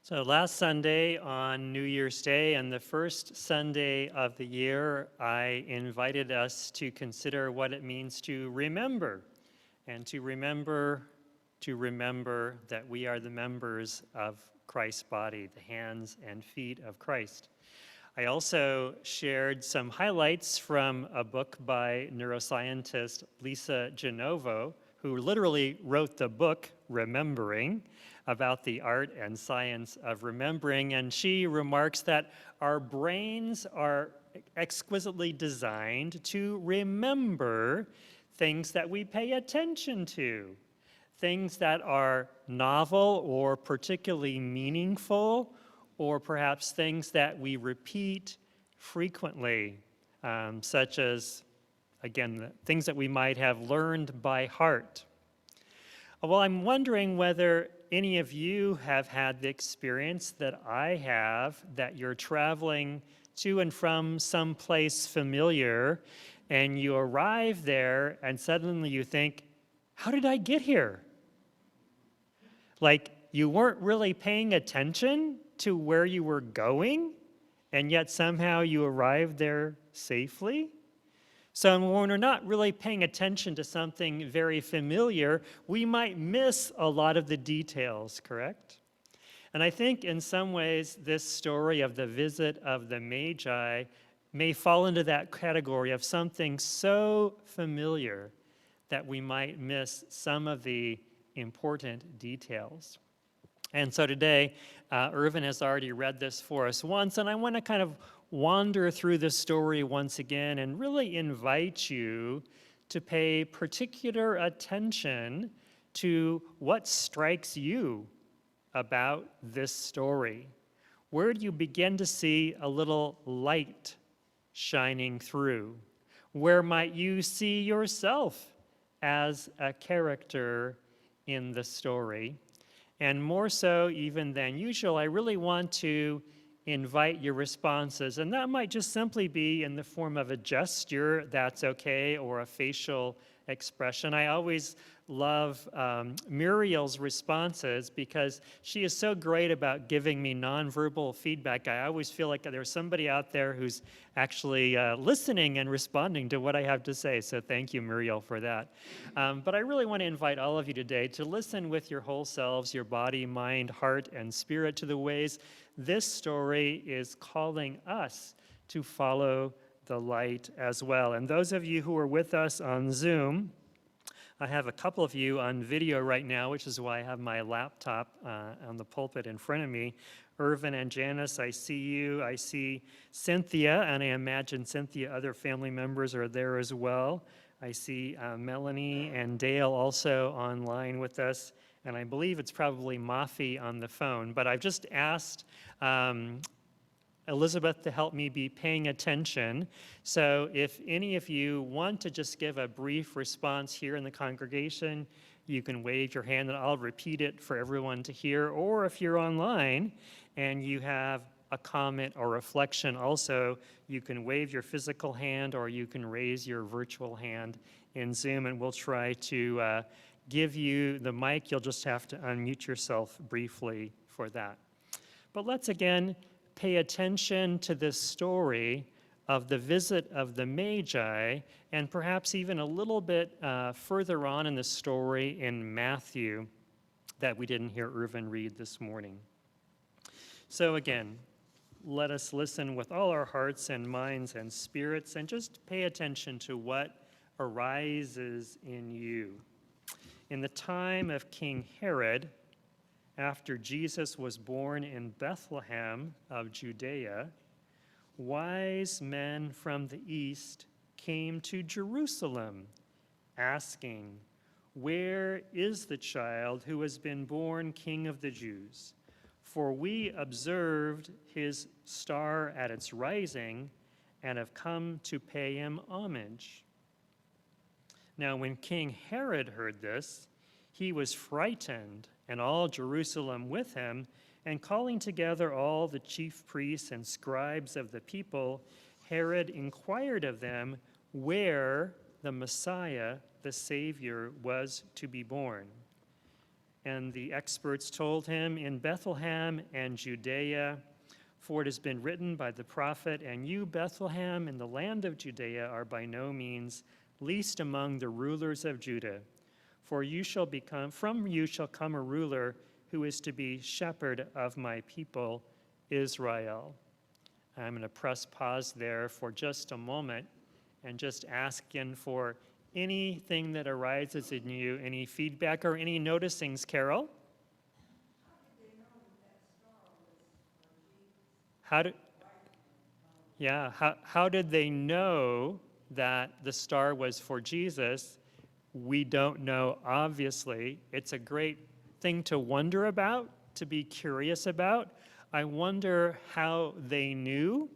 So last Sunday on New Year's Day and the first Sunday of the year, I invited us to consider what it means to remember and to remember that we are the members of Christ's body, the hands and feet of Christ. I also shared some highlights from a book by neuroscientist Lisa Genovo, who literally wrote the book Remembering, about the art and science of remembering. And she remarks that our brains are exquisitely designed to remember things that we pay attention to, things that are novel or particularly meaningful, or perhaps things that we repeat frequently, such as, again, things that we might have learned by heart. Well, I'm wondering whether any of you have had the experience that I have, that you're traveling to and from some place familiar, and you arrive there, and suddenly you think, how did I get here? Like, you weren't really paying attention to where you were going, and yet somehow you arrived there safely? So when we're not really paying attention to something very familiar, we might miss a lot of the details, correct? And I think in some ways this story of the visit of the Magi may fall into that category of something so familiar that we might miss some of the important details. And so today, Irvin has already read this for us once, and I want to kind of wander through this story once again and really invite you to pay particular attention to what strikes you about this story. Where do you begin to see a little light shining through? Where might you see yourself as a character in the story? And more so even than usual, I really want to invite your responses. And that might just simply be in the form of a gesture, that's okay, or a facial expression. I always love Muriel's responses because she is so great about giving me nonverbal feedback. I always feel like there's somebody out there who's actually listening and responding to what I have to say. So thank you, Muriel, for that. But I really want to invite all of you today to listen with your whole selves, your body, mind, heart, and spirit, to the ways this story is calling us to follow the light as well. And those of you who are with us on Zoom, I have a couple of you on video right now, which is why I have my laptop on the pulpit in front of me. Irvin and Janice, I see you. I see Cynthia, and I imagine Cynthia, other family members are there as well. I see Melanie and Dale also online with us, and I believe it's probably Mafi on the phone. But I've just asked Elizabeth to help me be paying attention. So if any of you want to just give a brief response here in the congregation, you can wave your hand and I'll repeat it for everyone to hear. Or if you're online and you have a comment or reflection also, you can wave your physical hand or you can raise your virtual hand in Zoom, and we'll try to give you the mic. You'll just have to unmute yourself briefly for that. But let's again pay attention to this story of the visit of the Magi, and perhaps even a little bit further on in the story in Matthew that we didn't hear Irvin read this morning. So again, let us listen with all our hearts and minds and spirits and just pay attention to what arises in you. In the time of King Herod, after Jesus was born in Bethlehem of Judea, wise men from the east came to Jerusalem, asking, "Where is the child who has been born King of the Jews? For we observed his star at its rising and have come to pay him homage." Now, when King Herod heard this, he was frightened, and all Jerusalem with him, and calling together all the chief priests and scribes of the people, Herod inquired of them where the Messiah, the Savior, was to be born. And the experts told him, "In Bethlehem and Judea, for it has been written by the prophet, and you, Bethlehem, in the land of Judea, are by no means least among the rulers of Judah. For from you shall come a ruler who is to be shepherd of my people, Israel." I'm going to press pause there for just a moment and just ask again for anything that arises in you, any feedback or any noticings, Carol? How did, how did they know that the star was for Jesus? We don't know, obviously. It's a great thing to wonder about, to be curious about. I wonder how they knew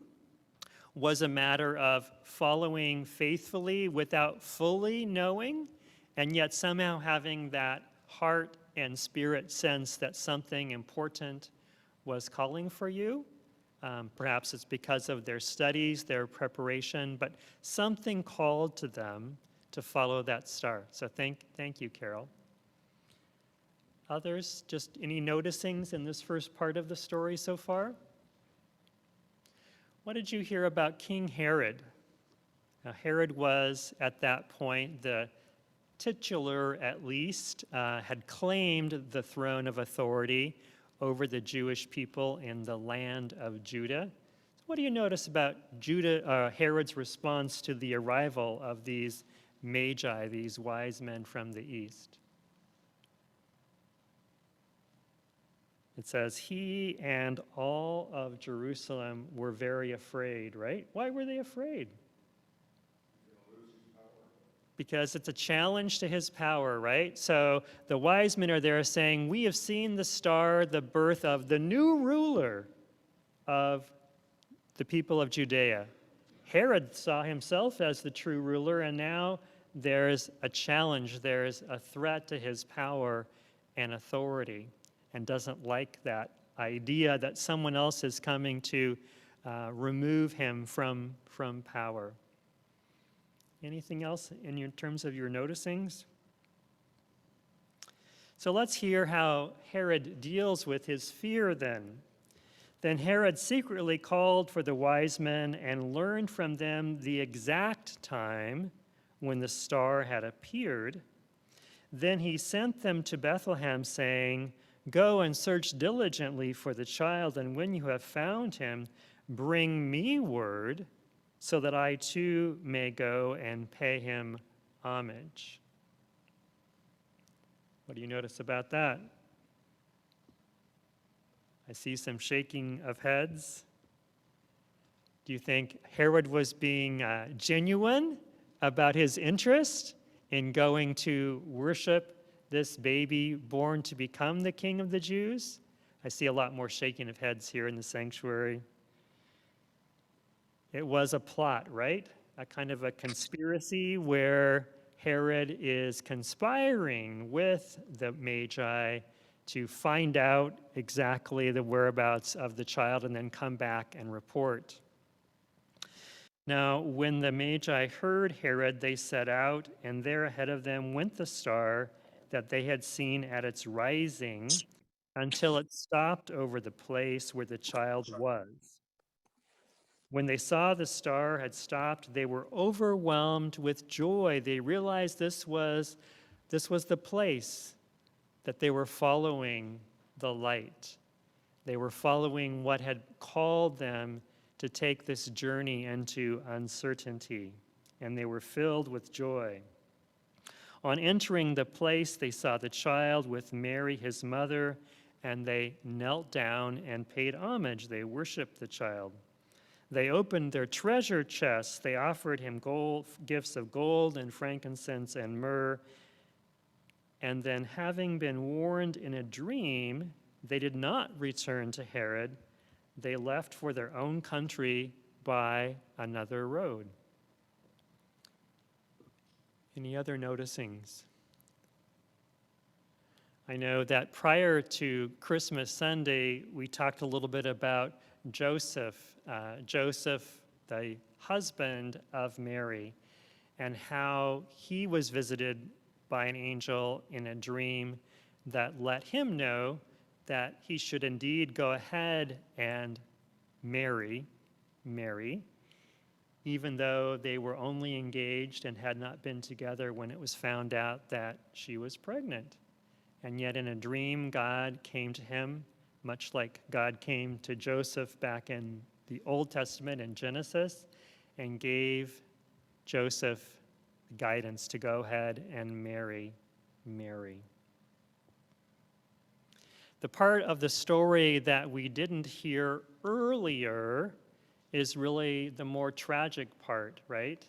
was a matter of following faithfully without fully knowing, and yet somehow having that heart and spirit sense that something important was calling for you. Perhaps it's because of their studies, their preparation, but something called to them to follow that star. So thank you, Carol. Others, just any noticings in this first part of the story so far? What did you hear about King Herod? Now, Herod was, at that point, the titular, at least, had claimed the throne of authority over the Jewish people in the land of Judah. So what do you notice about Herod's response to the arrival of these magi, these wise men from the east? It says, he and all of Jerusalem were very afraid, right? Why were they afraid? Because it's a challenge to his power, right? So the wise men are there saying, we have seen the star, the birth of the new ruler of the people of Judea. Herod saw himself as the true ruler, and now there's a challenge, there's a threat to his power and authority, and doesn't like that idea that someone else is coming to remove him from power. Anything else in terms of your noticings? So let's hear how Herod deals with his fear then. Then Herod secretly called for the wise men and learned from them the exact time when the star had appeared. Then he sent them to Bethlehem, saying, "Go and search diligently for the child, and when you have found him, bring me word, so that I too may go and pay him homage." What do you notice about that? I see some shaking of heads. Do you think Herod was being genuine about his interest in going to worship this baby born to become the King of the Jews? I see a lot more shaking of heads here in the sanctuary. It was a plot, right? A kind of a conspiracy where Herod is conspiring with the Magi to find out exactly the whereabouts of the child and then come back and report. Now, when the Magi heard Herod, they set out, and there ahead of them went the star that they had seen at its rising until it stopped over the place where the child was. When they saw the star had stopped, they were overwhelmed with joy. They realized this was the place that they were following the light. They were following what had called them to take this journey into uncertainty, and they were filled with joy. On entering the place, they saw the child with Mary, his mother, and they knelt down and paid homage. They worshiped the child. They opened their treasure chests. They offered him gifts of gold and frankincense and myrrh. And then, having been warned in a dream, they did not return to Herod. They left for their own country by another road. Any other noticings? I know that prior to Christmas Sunday, we talked a little bit about Joseph, the husband of Mary, and how he was visited by an angel in a dream that let him know that he should indeed go ahead and marry Mary, even though they were only engaged and had not been together when it was found out that she was pregnant. And yet in a dream, God came to him, much like God came to Joseph back in the Old Testament in Genesis, and gave Joseph guidance to go ahead and marry Mary. The part of the story that we didn't hear earlier is really the more tragic part, right?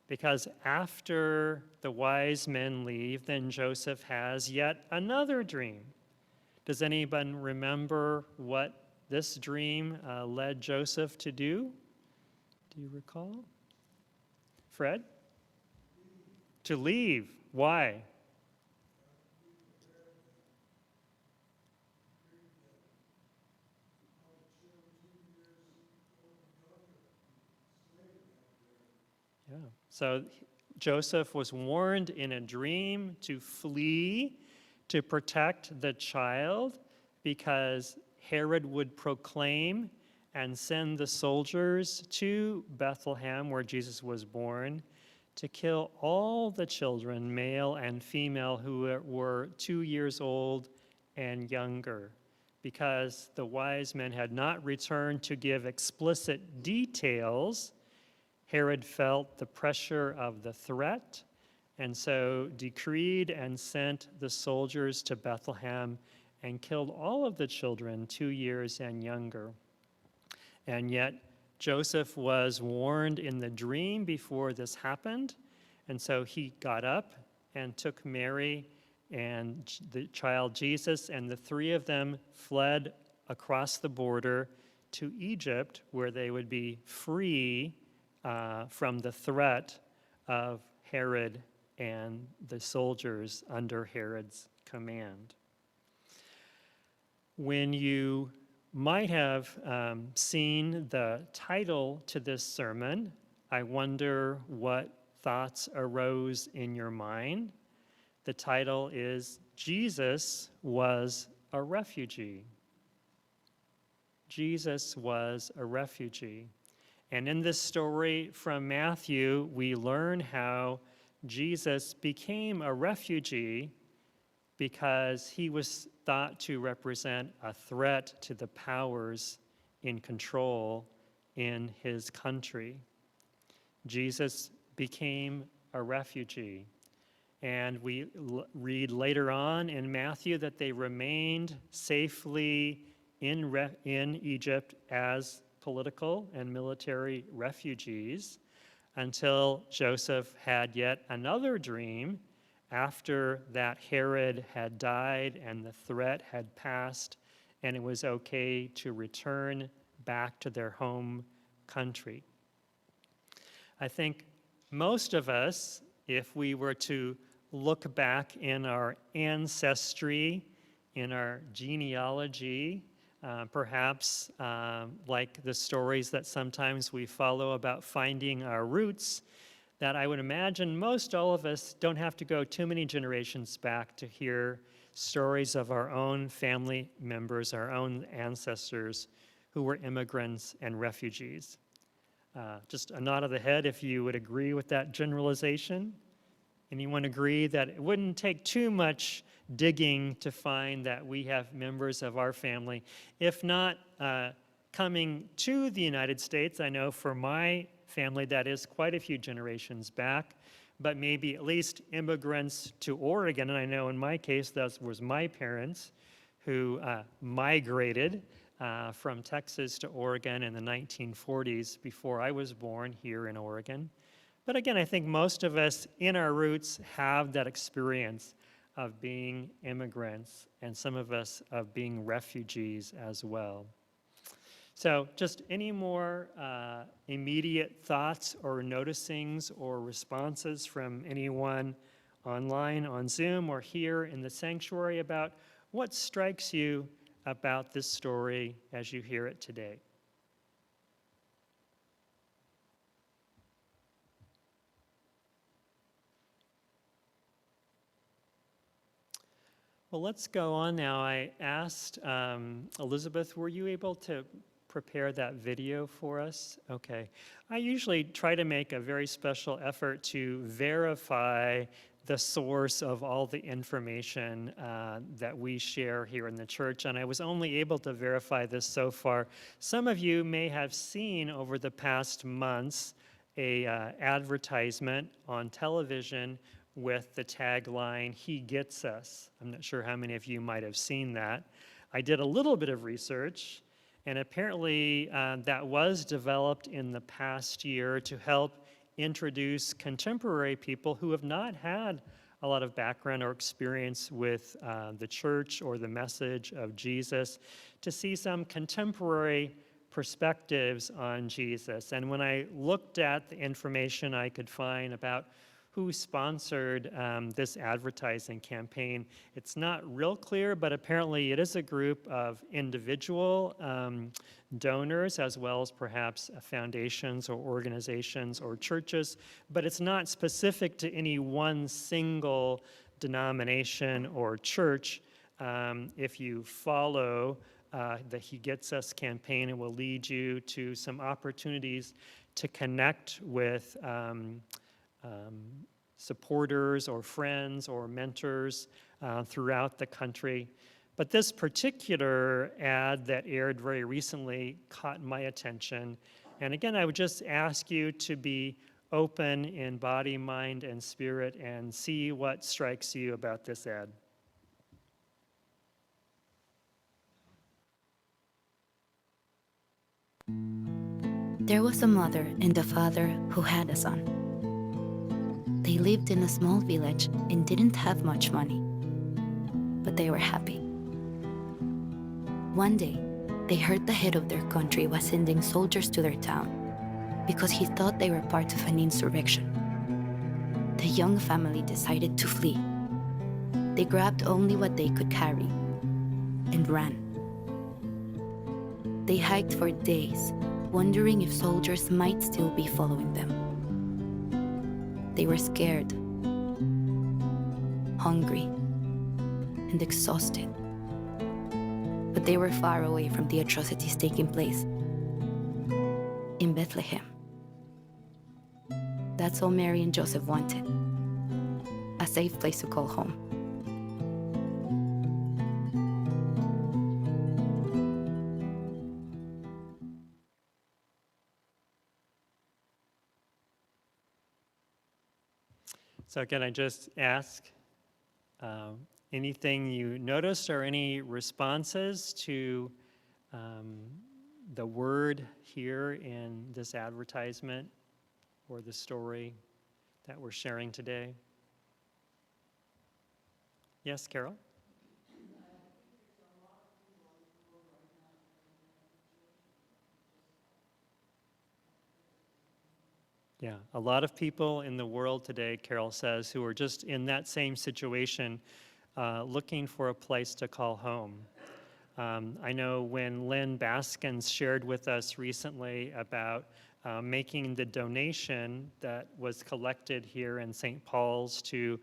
Because after the wise men leave, then Joseph has yet another dream. Does anyone remember what this dream led Joseph to do? Do you recall? Fred? To leave. Why? Yeah. So Joseph was warned in a dream to flee to protect the child because Herod would proclaim and send the soldiers to Bethlehem, where Jesus was born, to kill all the children, male and female, who were 2 years old and younger, because the wise men had not returned to give explicit details. Herod felt the pressure of the threat, and so decreed and sent the soldiers to Bethlehem and killed all of the children 2 years and younger. And yet Joseph was warned in the dream before this happened, and so he got up and took Mary and the child Jesus, and the three of them fled across the border to Egypt, where they would be free from the threat of Herod and the soldiers under Herod's command. When you might have seen the title to this sermon, I wonder what thoughts arose in your mind. The title is Jesus Was a Refugee. Jesus was a refugee. And in this story from Matthew, we learn how Jesus became a refugee because he was thought to represent a threat to the powers in control in his country. Jesus became a refugee. And we read later on in Matthew that they remained safely in Egypt as political and military refugees until Joseph had yet another dream after that Herod had died and the threat had passed, and it was okay to return back to their home country. I think most of us, if we were to look back in our ancestry, in our genealogy, perhaps like the stories that sometimes we follow about finding our roots, that I would imagine most all of us don't have to go too many generations back to hear stories of our own family members, our own ancestors who were immigrants and refugees. Just a nod of the head if you would agree with that generalization. Anyone agree that it wouldn't take too much digging to find that we have members of our family, if not coming to the United States? I know for my family that is quite a few generations back, but maybe at least immigrants to Oregon. And I know in my case that was my parents who migrated from Texas to Oregon in the 1940s before I was born here in Oregon. But again, I think most of us in our roots have that experience of being immigrants, and some of us of being refugees as well. So just any more immediate thoughts or noticings or responses from anyone online, on Zoom, or here in the sanctuary about what strikes you about this story as you hear it today? Well, let's go on now. I asked Elizabeth, were you able to prepare that video for us? Okay. I usually try to make a very special effort to verify the source of all the information that we share here in the church, and I was only able to verify this so far. Some of you may have seen over the past months a advertisement on television with the tagline, "He Gets Us." I'm not sure how many of you might have seen that. I did a little bit of research, and apparently that was developed in the past year to help introduce contemporary people who have not had a lot of background or experience with the church or the message of Jesus to see some contemporary perspectives on Jesus. And when I looked at the information I could find about who sponsored this advertising campaign, it's not real clear, but apparently it is a group of individual donors as well as perhaps foundations or organizations or churches, but it's not specific to any one single denomination or church. If you follow the He Gets Us campaign, it will lead you to some opportunities to connect with supporters or friends or mentors throughout the country. But this particular ad that aired very recently caught my attention. And again, I would just ask you to be open in body, mind, and spirit and see what strikes you about this ad. There was a mother and a father who had a son. They lived in a small village and didn't have much money, but they were happy. One day, they heard the head of their country was sending soldiers to their town because he thought they were part of an insurrection. The young family decided to flee. They grabbed only what they could carry and ran. They hiked for days, wondering if soldiers might still be following them. They were scared, hungry, and exhausted. But they were far away from the atrocities taking place in Bethlehem. That's all Mary and Joseph wanted, a safe place to call home. So can I just ask anything you noticed or any responses to the word here in this advertisement or the story that we're sharing today? Yes, Carol? Yeah, a lot of people in the world today, Carol says, who are just in that same situation, looking for a place to call home. I know when Lynn Baskins shared with us recently about making the donation that was collected here in St. Paul's to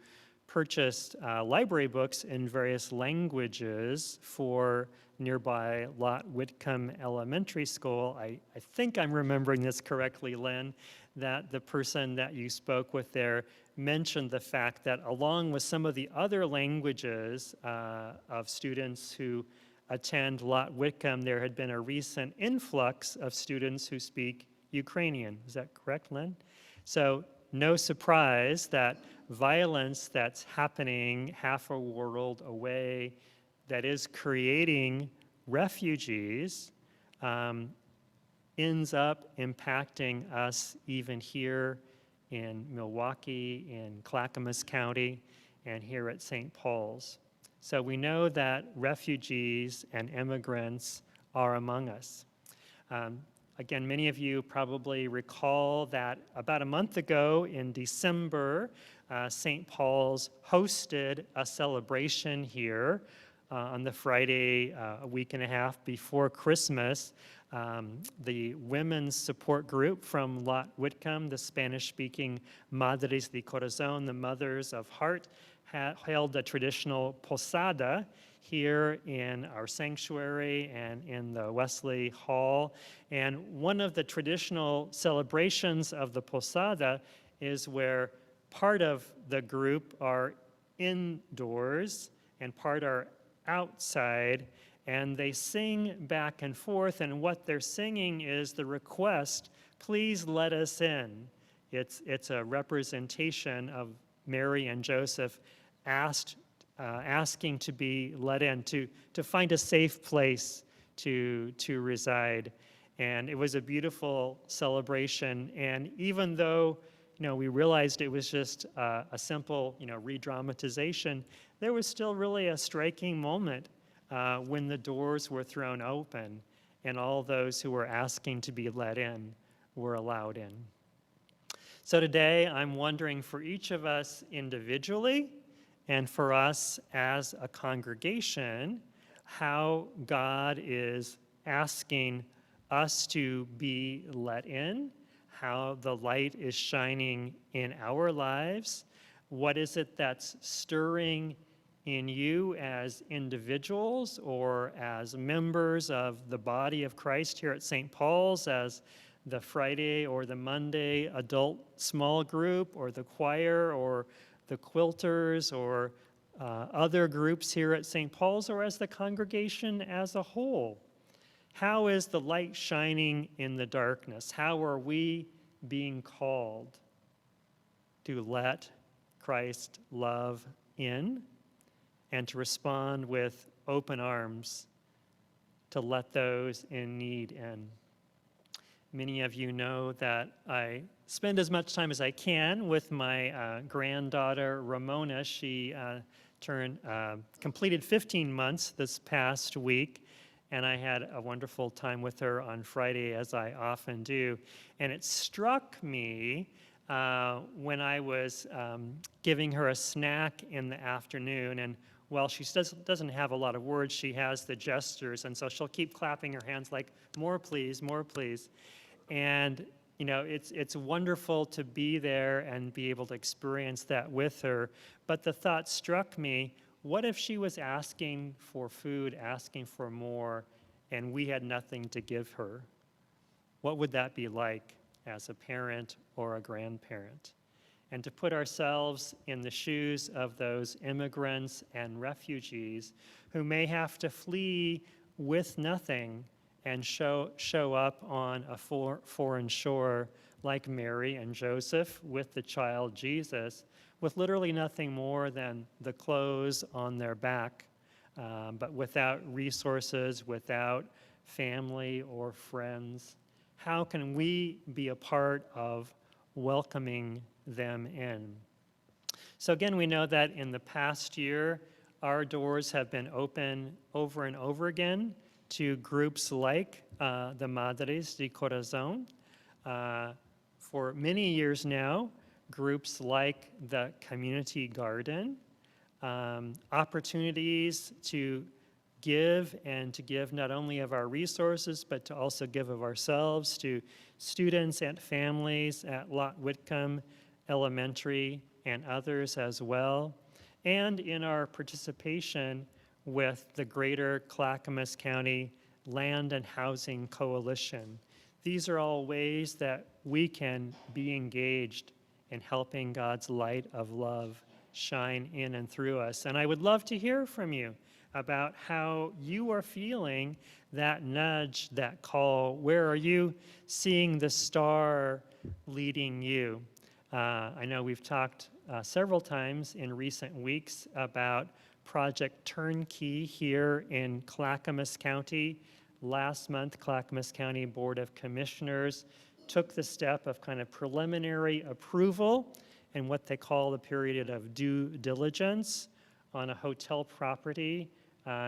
purchase library books in various languages for nearby Lot Whitcomb Elementary School. I think I'm remembering this correctly, Lynn, that the person that you spoke with there mentioned the fact that along with some of the other languages of students who attend Lot Whitcomb, there had been a recent influx of students who speak Ukrainian. Is that correct, Lynn? So no surprise that violence that's happening half a world away, that is creating refugees, ends up impacting us even here in Milwaukee, in Clackamas County, and here at St. Paul's. So we know that refugees and immigrants are among us. Again, many of you probably recall that about a month ago in December, St. Paul's hosted a celebration here on the Friday, a week and a half before Christmas, the women's support group from Lot Whitcomb, the Spanish-speaking Madres de Corazón, the Mothers of Heart, held a traditional posada here in our sanctuary and in the Wesley Hall. And one of the traditional celebrations of the posada is where part of the group are indoors and part are outside, and they sing back and forth, and what they're singing is the request, "Please let us in." It's a representation of Mary and Joseph asking to be let in, to find a safe place to reside. And it was a beautiful celebration. And even though we realized it was just a simple re-dramatization, there was still really a striking moment when the doors were thrown open and all those who were asking to be let in were allowed in. So today I'm wondering for each of us individually and for us as a congregation, how God is asking us to be let in, how the light is shining in our lives. What is it that's stirring in you as individuals or as members of the body of Christ here at St. Paul's, as the Friday or the Monday adult small group or the choir or the quilters or other groups here at St. Paul's, or as the congregation as a whole? How is the light shining in the darkness? How are we being called to let Christ love in and to respond with open arms to let those in need in? Many of you know that I spend as much time as I can with my granddaughter, Ramona. She completed 15 months this past week, and I had a wonderful time with her on Friday, as I often do. And it struck me when I was giving her a snack in the afternoon, and well, she doesn't have a lot of words, she has the gestures, and so she'll keep clapping her hands like, "More please, more please." And it's wonderful to be there and be able to experience that with her. But the thought struck me, what if she was asking for food, asking for more, and we had nothing to give her? What would that be like as a parent or a grandparent? And to put ourselves in the shoes of those immigrants and refugees who may have to flee with nothing and show up on a foreign shore like Mary and Joseph with the child Jesus, with literally nothing more than the clothes on their back, but without resources, without family or friends. How can we be a part of welcoming them in? So again, we know that in the past year, our doors have been open over and over again to groups like the Madres de Corazón. For many years now, groups like the Community Garden, opportunities to give and to give not only of our resources, but to also give of ourselves to students and families at Lot Whitcomb Elementary and others as well, and in our participation with the Greater Clackamas County Land and Housing Coalition. These are all ways that we can be engaged in helping God's light of love shine in and through us. And I would love to hear from you about how you are feeling that nudge, that call. Where are you seeing the star leading you? I know we've talked several times in recent weeks about Project Turnkey here in Clackamas County. Last month, Clackamas County Board of Commissioners took the step of kind of preliminary approval and what they call the period of due diligence on a hotel property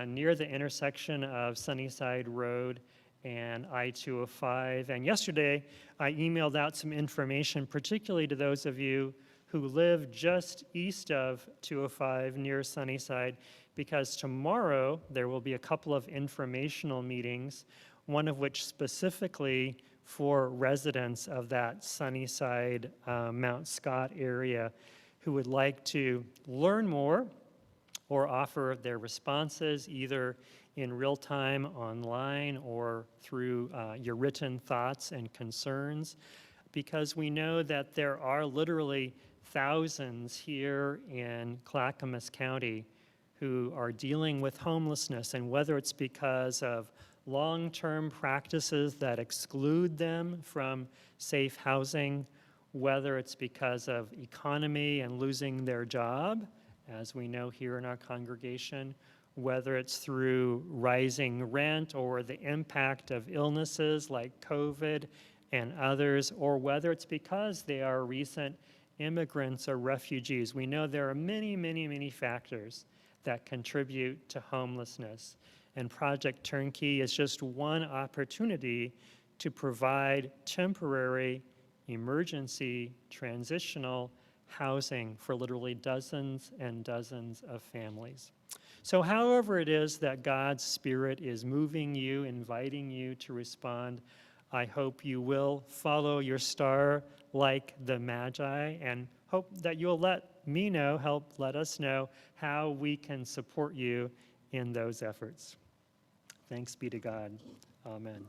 near the intersection of Sunnyside Road and I-205. And yesterday, I emailed out some information, particularly to those of you who live just east of 205 near Sunnyside, because tomorrow there will be a couple of informational meetings, one of which specifically for residents of that Sunnyside, Mount Scott area who would like to learn more or offer their responses either in real time online or through your written thoughts and concerns, because we know that there are literally thousands here in Clackamas County who are dealing with homelessness, and whether it's because of long-term practices that exclude them from safe housing, whether it's because of economy and losing their job, as we know here in our congregation, whether it's through rising rent or the impact of illnesses like COVID and others, or whether it's because they are recent immigrants or refugees. We know there are many, many, many factors that contribute to homelessness. And Project Turnkey is just one opportunity to provide temporary, emergency, transitional housing for literally dozens and dozens of families. So however it is that God's Spirit is moving you, inviting you to respond, I hope you will follow your star like the Magi, and hope that you'll help let us know how we can support you in those efforts. Thanks be to God. Amen.